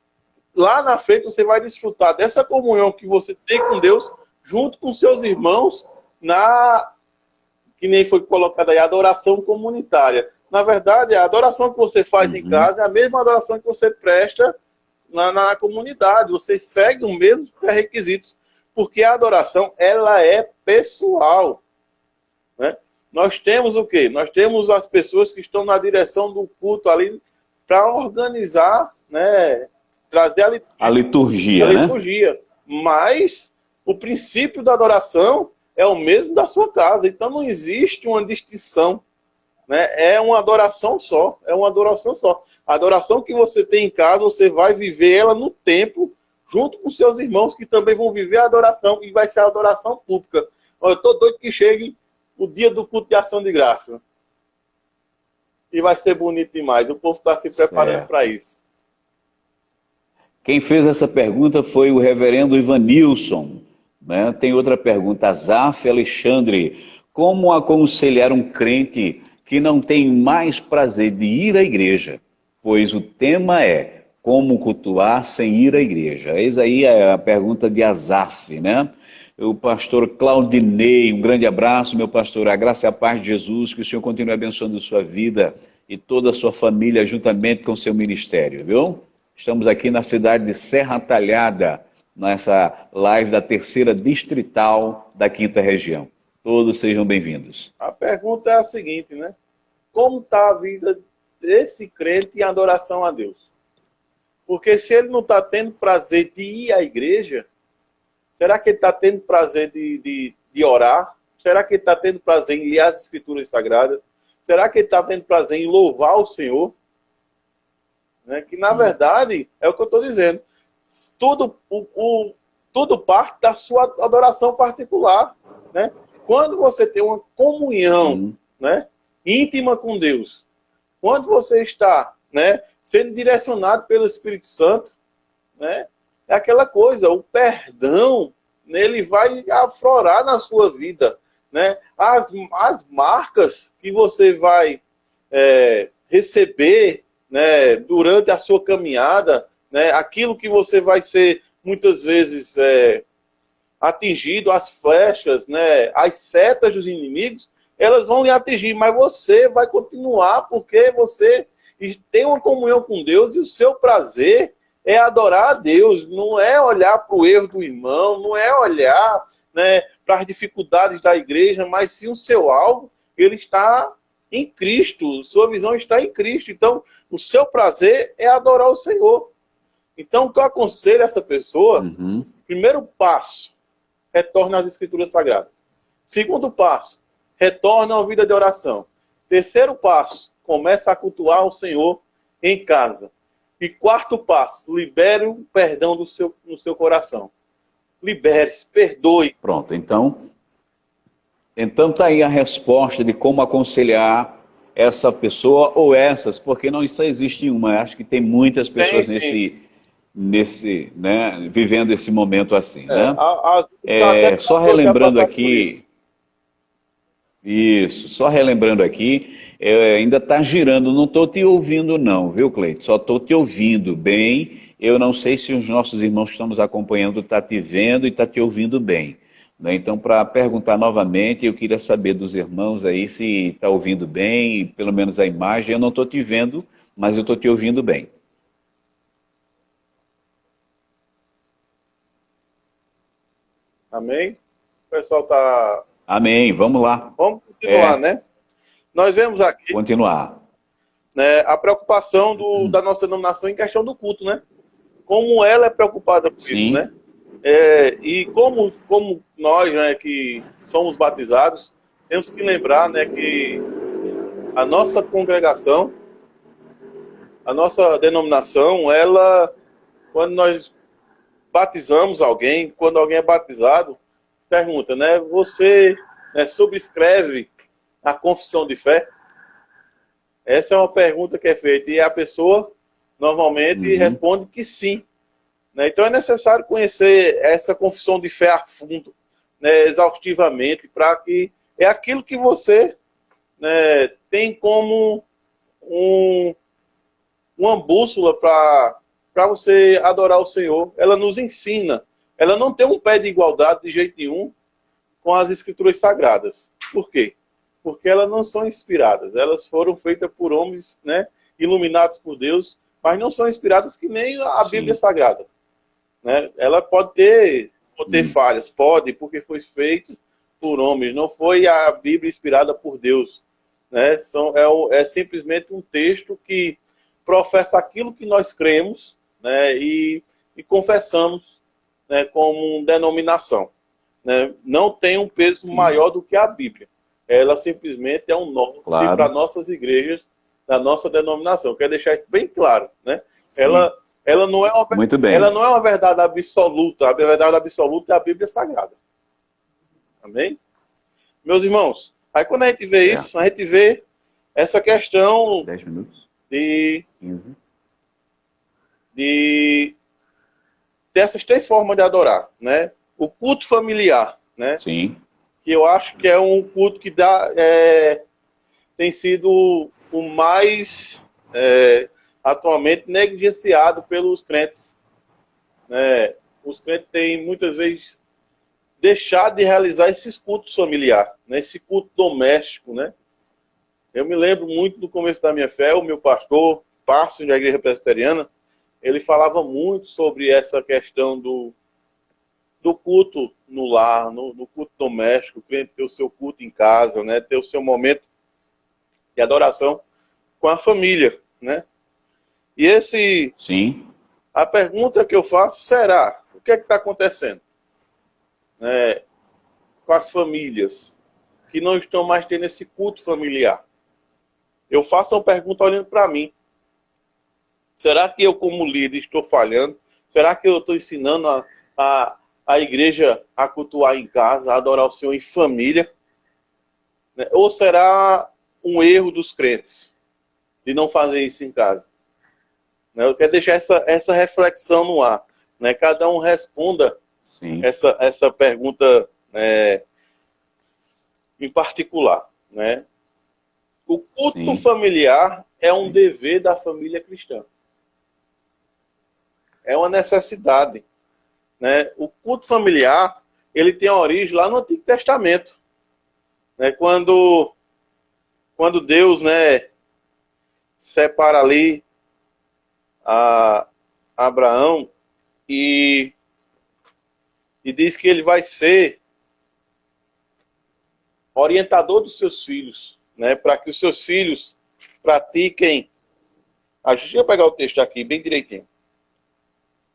lá na frente você vai desfrutar dessa comunhão que você tem com Deus junto com seus irmãos que nem foi colocada aí, a adoração comunitária. Na verdade, a adoração que você faz em casa é a mesma adoração que você presta na comunidade. Você segue os mesmos pré-requisitos, porque a adoração, ela é pessoal. Né? Nós temos o quê? Nós temos as pessoas que estão na direção do culto ali para organizar, né? Trazer a liturgia. A liturgia. Mas o princípio da adoração é o mesmo da sua casa. Então não existe uma distinção. Né? É uma adoração só. É uma adoração só. A adoração que você tem em casa, você vai viver ela no templo, junto com seus irmãos que também vão viver a adoração, e vai ser a adoração pública. Eu estou doido que chegue o dia do culto de ação de graça. E vai ser bonito demais. O povo está se preparando para isso. Quem fez essa pergunta foi o reverendo Ivanilson. Né? Tem outra pergunta, Azaf Alexandre. Como aconselhar um crente que não tem mais prazer de ir à igreja? Pois o tema é como cultuar sem ir à igreja. Eis aí a pergunta de Azaf, né? O pastor Claudinei, um grande abraço, meu pastor. A graça e a paz de Jesus, que o Senhor continue abençoando sua vida e toda a sua família juntamente com o seu ministério, viu? Estamos aqui na cidade de Serra Talhada, nessa live da 3ª Distrital da 5ª Região. Todos sejam bem-vindos. A pergunta é a seguinte, né? Como está a vida desse crente em adoração a Deus? Porque se ele não está tendo prazer de ir à igreja, será que ele está tendo prazer de orar? Será que ele está tendo prazer em ler as Escrituras Sagradas? Será que ele está tendo prazer em louvar o Senhor? Né? Que, na verdade, é o que eu estou dizendo. Tudo parte da sua adoração particular. Né? Quando você tem uma comunhão né, íntima com Deus, quando você está né, sendo direcionado pelo Espírito Santo, né, é aquela coisa, o perdão, né, ele vai aflorar na sua vida. Né? As marcas que você vai receber né, durante a sua caminhada, né, aquilo que você vai ser muitas vezes atingido, as flechas, né, as setas dos inimigos, elas vão lhe atingir, mas você vai continuar porque você tem uma comunhão com Deus e o seu prazer é adorar a Deus, não é olhar para o erro do irmão, não é olhar né, para as dificuldades da igreja, mas sim o seu alvo, ele está em Cristo, sua visão está em Cristo. Então, o seu prazer é adorar o Senhor. Então, o que eu aconselho a essa pessoa, primeiro passo, retorna às Escrituras Sagradas. Segundo passo, retorna a uma vida de oração. Terceiro passo, começa a cultuar o Senhor em casa. E quarto passo, libere o perdão no seu coração. Libere-se, perdoe. Pronto, então tá aí a resposta de como aconselhar essa pessoa ou essas, porque não só existe uma, acho que tem muitas pessoas né, vivendo esse momento assim, né? Só relembrando aqui, só relembrando aqui, ainda está girando, não estou te ouvindo não, viu, Cleito? Só estou te ouvindo bem, eu não sei se os nossos irmãos que estão nos acompanhando estão te vendo e estão te ouvindo bem. Então, para perguntar novamente, eu queria saber dos irmãos aí se está ouvindo bem, pelo menos a imagem. Eu não estou te vendo, mas eu estou te ouvindo bem. Amém? O pessoal está... Amém, vamos lá. Vamos continuar, né? Nós vemos aqui... Continuar. Né, a preocupação da nossa denominação em questão do culto, né? Como ela é preocupada por isso, né? E como nós, né, que somos batizados, temos que lembrar, né, que a nossa congregação, a nossa denominação, ela, quando nós batizamos alguém, quando alguém é batizado, pergunta, né? Você, né, subscreve a confissão de fé? Essa é uma pergunta que é feita e a pessoa normalmente responde que sim. Né? Então é necessário conhecer essa confissão de fé a fundo, né, exaustivamente, para que é aquilo que você, né, tem como uma bússola para você adorar o Senhor. Ela nos ensina. Ela não tem um pé de igualdade de jeito nenhum com as Escrituras Sagradas. Por quê? Porque elas não são inspiradas. Elas foram feitas por homens, né, iluminados por Deus, mas não são inspiradas que nem a Bíblia Sagrada. Né? Ela pode ter falhas, pode, porque foi feito por homens. Não foi a Bíblia inspirada por Deus. Né? É simplesmente um texto que professa aquilo que nós cremos, né, e confessamos, né, como denominação. Né? Não tem um peso maior do que a Bíblia. Ela simplesmente é um norte para nossas igrejas, da nossa denominação. Quero deixar isso bem claro. Né? Ela não é uma verdade absoluta. A verdade absoluta é a Bíblia Sagrada. Amém? Meus irmãos, aí quando a gente vê isso, a gente vê essa questão 10 minutos. de 15. de ter essas três formas de adorar, né? O culto familiar, né? Sim. Que eu acho que é um culto que tem sido o mais atualmente negligenciado pelos crentes. Né? Os crentes têm muitas vezes deixado de realizar esses cultos familiares, né? Esse culto doméstico, né? Eu me lembro muito do começo da minha fé, o meu pastor, pársio da igreja presbiteriana, ele falava muito sobre essa questão do culto no lar, no culto doméstico, o crente ter o seu culto em casa, né? Ter o seu momento de adoração com a família, né? E a pergunta que eu faço será, o que é que está acontecendo, né, com as famílias que não estão mais tendo esse culto familiar? Eu faço uma pergunta olhando para mim. Será que eu, como líder, estou falhando? Será que eu estou ensinando a igreja a cultuar em casa, a adorar o Senhor em família? Né? Ou será um erro dos crentes de não fazer isso em casa? Né? Eu quero deixar essa reflexão no ar. Né? Cada um responda essa pergunta, em particular. Né? O culto familiar é um dever da família cristã. É uma necessidade. Né? O culto familiar, ele tem a origem lá no Antigo Testamento. Né? Quando Deus, né, separa ali a Abraão e diz que ele vai ser orientador dos seus filhos, né, para que os seus filhos pratiquem. Deixa eu pegar o texto aqui bem direitinho.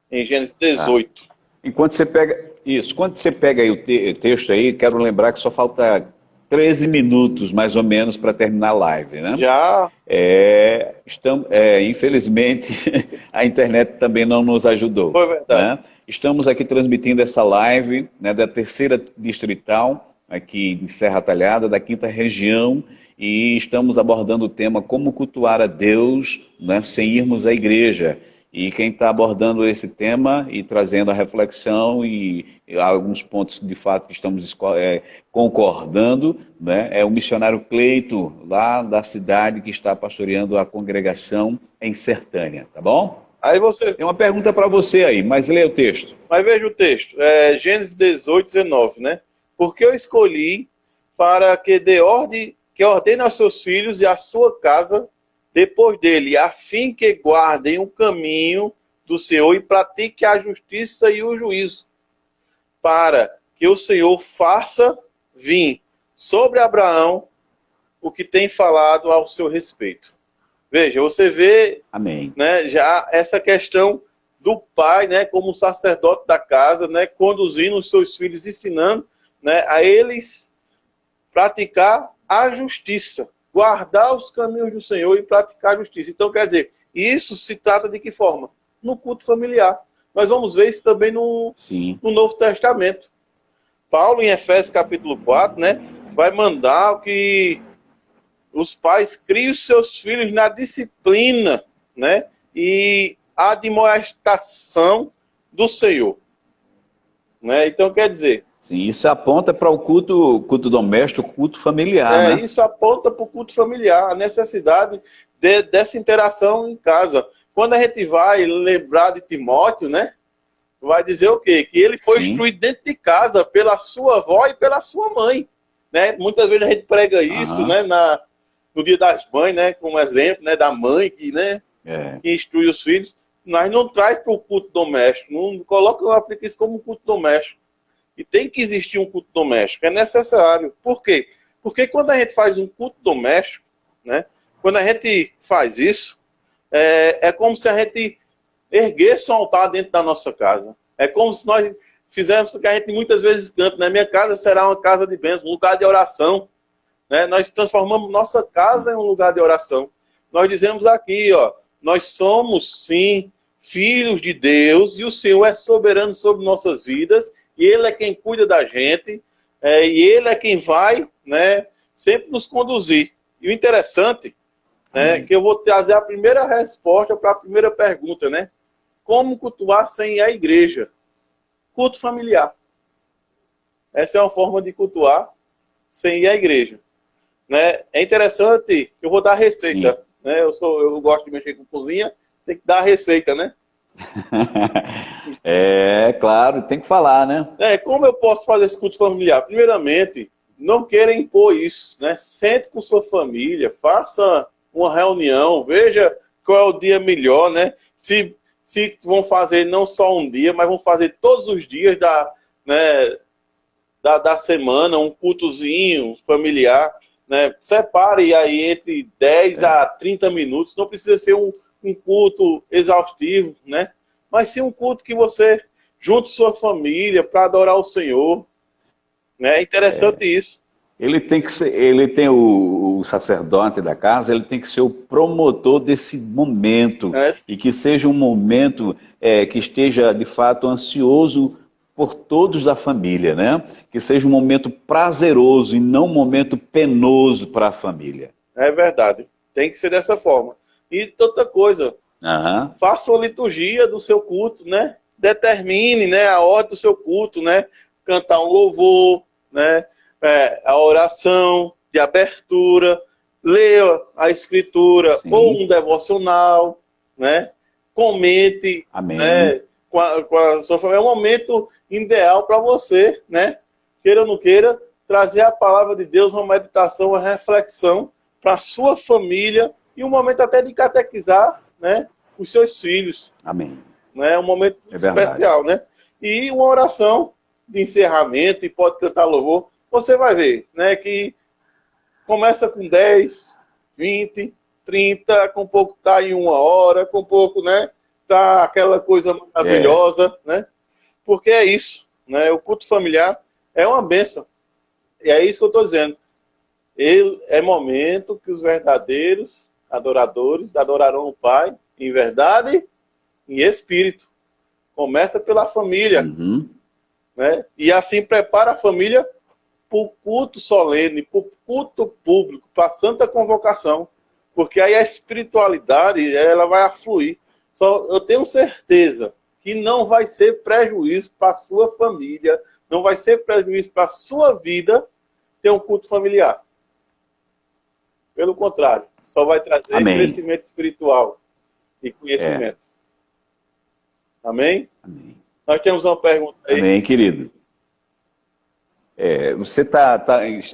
Em Gênesis 18. Enquanto você pega isso, quando você pega aí o texto aí, quero lembrar que só falta 13 minutos, mais ou menos, para terminar a live, né? Já. Infelizmente, a internet também não nos ajudou. Foi verdade. Né? Estamos aqui transmitindo essa live, né, da terceira distrital, aqui em Serra Talhada, da quinta região, e estamos abordando o tema como cultuar a Deus, né, sem irmos à igreja. E quem está abordando esse tema e trazendo a reflexão e alguns pontos de fato que estamos concordando, né, é o missionário Cleito, lá da cidade, que está pastoreando a congregação em Sertânia, tá bom? Aí você... Tem uma pergunta para você aí, mas leia o texto. Mas veja o texto, Gênesis 18, 19, né? Porque eu escolhi para que ordene aos seus filhos e à sua casa depois dele, a fim que guardem o caminho do Senhor e pratiquem a justiça e o juízo, para que o Senhor faça vir sobre Abraão o que tem falado ao seu respeito. Veja, você vê, Amém, né, já essa questão do pai, né, como sacerdote da casa, né, conduzindo os seus filhos, ensinando, né, a eles praticar a justiça. Guardar os caminhos do Senhor e praticar a justiça. Então, quer dizer, isso se trata de que forma? No culto familiar. Nós vamos ver isso também no Novo Testamento. Paulo, em Efésios capítulo 4, né, vai mandar que os pais criem os seus filhos na disciplina, né, e admoestação do Senhor. Né? Então, quer dizer... Sim, isso aponta para o culto doméstico, culto familiar, né? Isso aponta para o culto familiar, a necessidade dessa interação em casa. Quando a gente vai lembrar de Timóteo, né, vai dizer o quê? Que ele foi instruído dentro de casa pela sua avó e pela sua mãe. Né? Muitas vezes a gente prega isso, né, no Dia das Mães, né, como exemplo, né, da mãe que, né, que instrui os filhos. Mas não traz para o culto doméstico, não coloca, não aplica isso como culto doméstico. E tem que existir um culto doméstico, é necessário. Por quê? Porque quando a gente faz um culto doméstico, né, quando a gente faz isso, é como se a gente erguesse um altar dentro da nossa casa. É como se nós fizéssemos o que a gente muitas vezes canta, né? Minha casa será uma casa de bênção, um lugar de oração. Né? Nós transformamos nossa casa em um lugar de oração. Nós dizemos aqui, ó, nós somos, sim, filhos de Deus, e o Senhor é soberano sobre nossas vidas, e Ele é quem cuida da gente, e Ele é quem vai, né, sempre nos conduzir. E o interessante, né, que eu vou trazer a primeira resposta para a primeira pergunta, né? Como cultuar sem ir à igreja? Culto familiar. Essa é uma forma de cultuar sem ir à igreja. Né? É interessante, eu vou dar a receita. Né? Eu gosto de mexer com cozinha, tem que dar a receita, né? Claro, tem que falar, né? Como eu posso fazer esse culto familiar? Primeiramente, não queira impor isso, né? Sente com sua família, faça uma reunião, veja qual é o dia melhor, né? Se vão fazer não só um dia, mas vão fazer todos os dias da semana, um cultozinho familiar, né? Separe aí entre 10 a 30 minutos, não precisa ser um culto exaustivo, né? Mas sim um culto que você junte sua família para adorar o Senhor. Né? É interessante isso. Ele tem o sacerdote da casa, ele tem que ser o promotor desse momento, e que seja um momento que esteja, de fato, ansioso por todos da família, né? Que seja um momento prazeroso e não um momento penoso para a família. É verdade, tem que ser dessa forma. E outra coisa, faça uma liturgia do seu culto, né? Determine, né, a ordem do seu culto, né? Cantar um louvor, né? A oração de abertura, leia a escritura ou um devocional, né? Comente, né, com a sua família. É um momento ideal para você, né? Queira ou não queira, trazer a palavra de Deus, uma meditação, uma reflexão para a sua família e um momento até de catequizar, né, os seus filhos. Amém. Né? Um momento especial, né? E uma oração de encerramento, e pode cantar louvor. Você vai ver, né, que começa com 10, 20, 30, com pouco tá em 1 hora, com pouco, né, tá aquela coisa maravilhosa, né? Porque é isso, né? O culto familiar é uma bênção. E é isso que eu estou dizendo. É momento que os verdadeiros adoradores adorarão o Pai em verdade e em espírito. Começa pela família, né? E assim prepara a família para o culto solene, para o culto público, para a santa convocação, porque aí a espiritualidade ela vai afluir. Só eu tenho certeza que não vai ser prejuízo para a sua família, não vai ser prejuízo para a sua vida ter um culto familiar. Pelo contrário, só vai trazer crescimento espiritual e conhecimento. Amém? Amém. Nós temos uma pergunta aí. Amém, querido. Você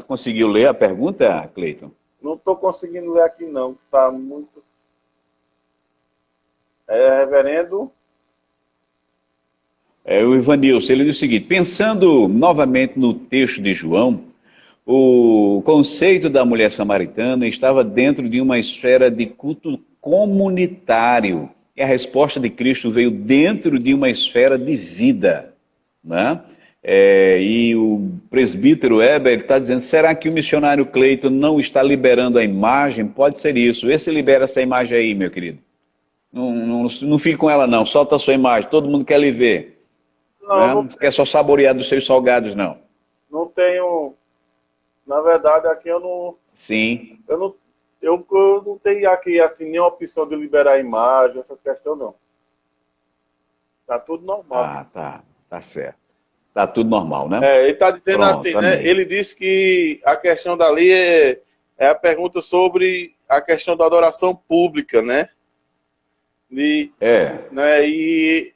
conseguiu ler a pergunta, Cleiton? Não estou conseguindo ler aqui, não. Está muito... reverendo... O Ivanilson, ele diz o seguinte: pensando novamente no texto de João, o conceito da mulher samaritana estava dentro de uma esfera de culto comunitário. E a resposta de Cristo veio dentro de uma esfera de vida, né? E o presbítero Heber está dizendo: será que o missionário Cleiton não está liberando a imagem? Pode ser isso. Vê se libera essa imagem aí, meu querido. Não fique com ela não, solta a sua imagem, todo mundo quer lhe ver. Não quer só saborear dos seus salgados, não. não tenho, na verdade, aqui eu não, Sim. eu não tenho aqui assim nenhuma opção de liberar imagem, essas questões não. Tá tudo normal. Ah, tá. Tá certo. Tá tudo normal, né? Ele está dizendo Pronto, assim, né? amém. Ele disse que a questão dali é a pergunta sobre a questão da adoração pública, né? Né? E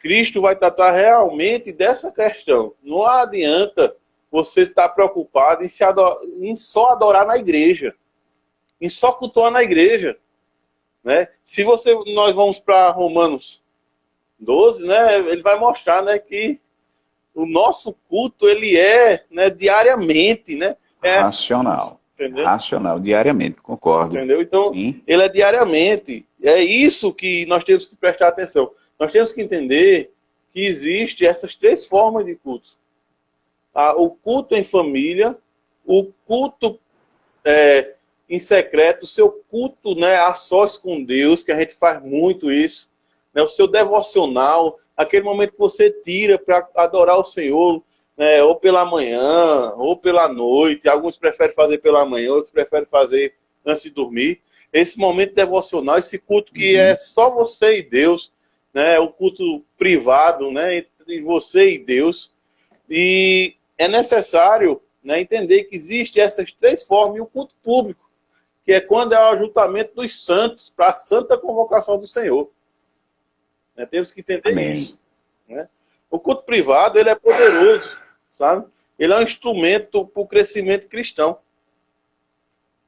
Cristo vai tratar realmente dessa questão. Não adianta você estar preocupado em só adorar na igreja, em só cultuar na igreja, né? Se nós vamos para Romanos 12, né? Ele vai mostrar, né, que o nosso culto ele é, né, diariamente, né? Racional. Entendeu? Racional, diariamente, concordo. Entendeu? Então, Sim. ele é diariamente. É isso que nós temos que prestar atenção. Nós temos que entender que existe essas três formas de culto. O culto em família, o culto em secreto, o seu culto, né, a sós com Deus, que a gente faz muito isso, né, o seu devocional, aquele momento que você tira para adorar o Senhor, né, ou pela manhã, ou pela noite. Alguns preferem fazer pela manhã, outros preferem fazer antes de dormir. Esse momento devocional, esse culto que é só você e Deus, né, o culto privado, né, entre você e Deus. E é necessário, né, entender que existem essas três formas, e o culto público, que é quando é o ajuntamento dos santos para a santa convocação do Senhor. Né, temos que entender Amém. isso. Né? O culto privado, ele é poderoso, sabe? Ele é um instrumento para o crescimento cristão.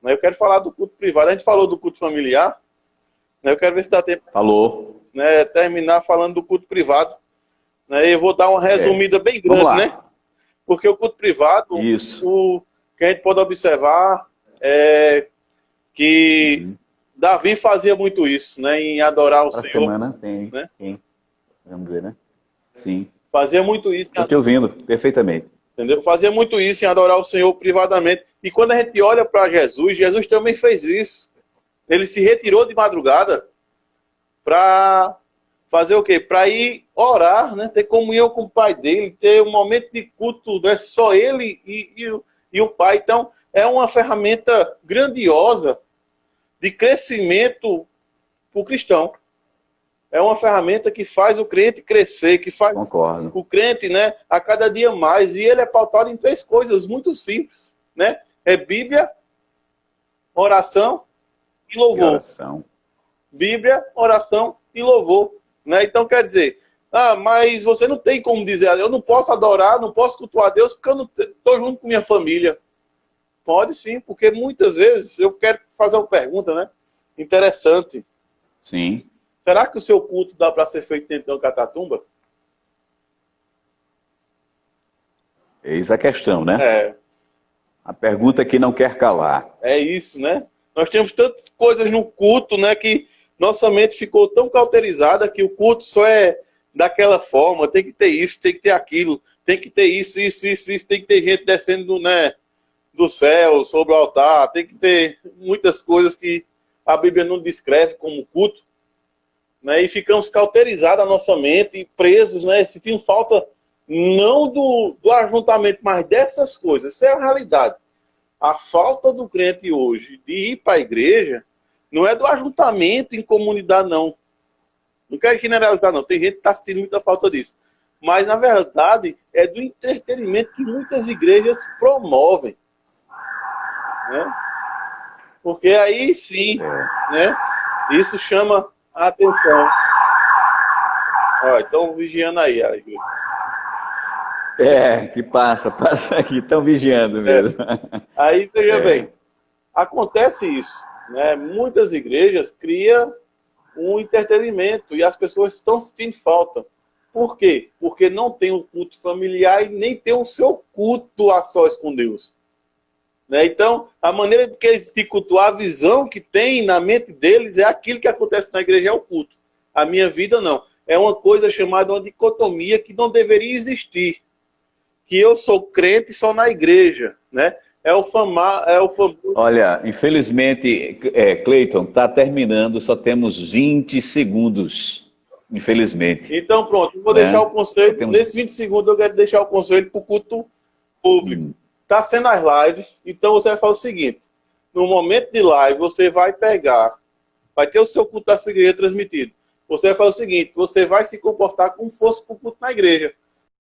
Né, eu quero falar do culto privado. A gente falou do culto familiar. Né, eu quero ver se dá tempo. Falou. Né, terminar falando do culto privado. Né, eu vou dar uma resumida bem grande, né? Porque o culto privado, o que a gente pode observar é que Davi fazia muito isso, né? Em adorar o Senhor. Semana tem. Né? Tem. Vamos ver, né? Sim. Fazia muito isso. Estou te ouvindo perfeitamente. Entendeu? Fazia muito isso em adorar o Senhor privadamente. E quando a gente olha para Jesus, Jesus também fez isso. Ele se retirou de madrugada para fazer o quê? Para ir orar, né? Ter comunhão com o Pai dele, ter um momento de culto, né? Só ele e o Pai. Então, é uma ferramenta grandiosa de crescimento para o cristão. É uma ferramenta que faz o crente crescer, que faz o crente, né, a cada dia mais. E ele é pautado em três coisas muito simples, né? É Bíblia, oração e louvor. Bíblia, oração e louvor. Né? Então, quer dizer, mas você não tem como dizer, eu não posso adorar, não posso cultuar a Deus porque eu não estou junto com minha família. Pode sim, porque muitas vezes eu quero fazer uma pergunta, né? Interessante. Sim. Será que o seu culto dá para ser feito dentro de uma catatumba? Eis a questão, né? A pergunta que não quer calar. É isso, né? Nós temos tantas coisas no culto, né, que nossa mente ficou tão cauterizada que o culto só é daquela forma, tem que ter isso, tem que ter aquilo, tem que ter isso, tem que ter gente descendo, né, do céu, sobre o altar, tem que ter muitas coisas que a Bíblia não descreve como culto, né, e ficamos cauterizados a nossa mente e presos, né, sentindo falta não do ajuntamento, mas dessas coisas. Essa é a realidade. A falta do crente hoje de ir para a igreja não é do ajuntamento em comunidade, não. Não quero generalizar, não. Tem gente que está sentindo muita falta disso. Mas, na verdade, é do entretenimento que muitas igrejas promovem. Né? Porque aí sim, né? Isso chama a atenção. Ó, estão vigiando aí a igreja. Que passa aqui, estão vigiando mesmo. Aí, veja bem, acontece isso, né? Muitas igrejas criam um entretenimento e as pessoas estão sentindo falta. Por quê? Porque não tem um culto familiar e nem tem o seu culto a sós com Deus. Né? Então, a maneira que eles de cultuar, a visão que tem na mente deles é aquilo que acontece na igreja, é o culto. A minha vida não. É uma coisa chamada uma dicotomia que não deveria existir. Que eu sou crente só na igreja, né? É o famoso... Olha, infelizmente, Cleiton, está terminando, só temos 20 segundos. Infelizmente. Então, pronto, eu vou Né? deixar o conselho. Temos- Nesses 20 segundos, eu quero deixar o conselho para o culto público. Está sendo as lives, então você vai fazer o seguinte: no momento de live, você vai pegar, vai ter o seu culto da sua igreja transmitido. Você vai fazer o seguinte: você vai se comportar como fosse para o culto na igreja.